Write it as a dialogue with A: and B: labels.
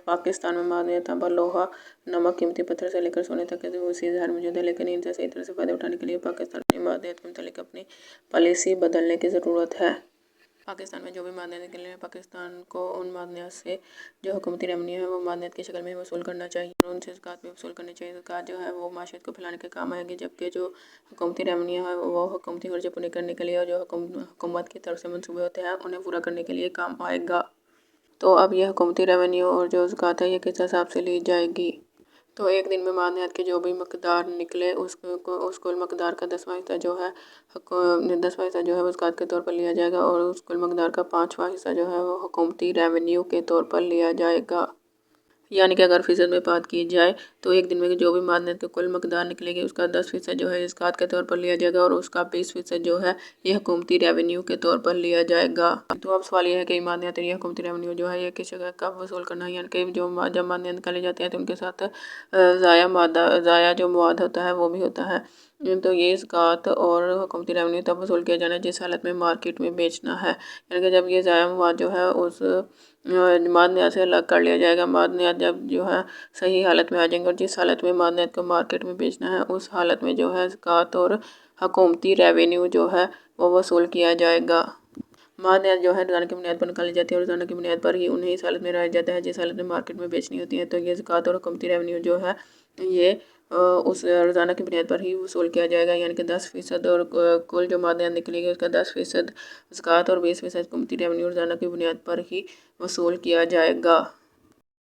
A: पाकिस्तान में मादनियात, तांबा, लोहा, नमक, कीमती पत्थर से लेकर सोने तक के वसीअ ज़खायर मौजूद है, लेकिन इनसे सही तरह से फ़ायदा उठाने के लिए पाकिस्तान को मादनियात के मुतालिक अपनी पॉलिसी बदलने की ज़रूरत है। पाकिस्तान में जो भी मादनियात निकले हैं, पाकिस्तान को उन मादनियात से जो हुकूमती रेवेन्यू है वो मादनियात की शक्ल में वसूल करना चाहिए और उनसे ज़कात भी वसूल करनी चाहिए। ज़कात जो है वो माशियत को फैलाने के काम आएगी, जबकि जो हुकूमती रेवेन्यू है वो हुकूमती खर्चे पूरे करने के लिए और जो हुकूमत की तरफ से मंसूबे होते हैं उन्हें पूरा करने के लिए काम आएगा। तो अब यह हुकूमती रेवेन्यू और जो ज़कात है ये किस हिसाब से ली जाएगी। तो एक दिन में मादनियात की जो भी मकदार निकले उस कुल मकदार का 10वां हिस्सा जो है 10वां हिस्सा जो है वो ज़कात के तौर पर लिया जाएगा और उस कुल मकदार का 5वां हिस्सा जो है वो हुकूमती रेवेन्यू के तौर पर लिया जाएगा। यानी कि अगर फ़ीसद में बात की जाए तो एक दिन में जो भी मादनियात की कुल मकदार निकलेगी उसका 10% जो है ज़कात के तौर पर लिया जाएगा और उसका 20% जो है ये हुकूमती रेवेन्यू के तौर पर लिया जाएगा। तो अब सवाल यह है कि मादनियात या हुकूमती रेवेन्यू जो है ये किस जगह कब वसूल करना है, यानी कि जब मादनियात निकाली जाती है तो उनके साथ ज़ाया जो मवाद होता है वो भी होता है। तो ये ज़कात और हुकूमती रेवेन्यू तब वसूल किया जाना है जिस हालत में मार्केट में बेचना है, यानी कि जब ये ज़ाया मवाद जो है उस मादनियात से अलग कर लिया जाएगा। मादनियात जब जो है सही हालत में आ जाएंगे और जिस हालत में मादनियात को मार्केट में बेचना है उस हालत में जो है ज़कात और हुकूमती रेवेन्यू जो है वो वसूल किया जाएगा। मादनियात जो है रोज़ाना की बुनियाद पर निकाली जाती है और रोज़ाना की बुनियाद पर ही उन्हें इस हालत में रखा जाता है जिस हालत में मार्केट में बेचनी होती है। तो ये ज़कात और हुकूमती रेवेन्यू जो है ये उस रोज़ाना की बुनियाद पर ही वसूल किया जाएगा, यानी कि 10% और कुल जो मादनियात निकलेगी उसका 10% ज़कात और 20% हुकूमती रेवेन्यू रोज़ाना की बुनियाद पर ही वसूल किया जाएगा।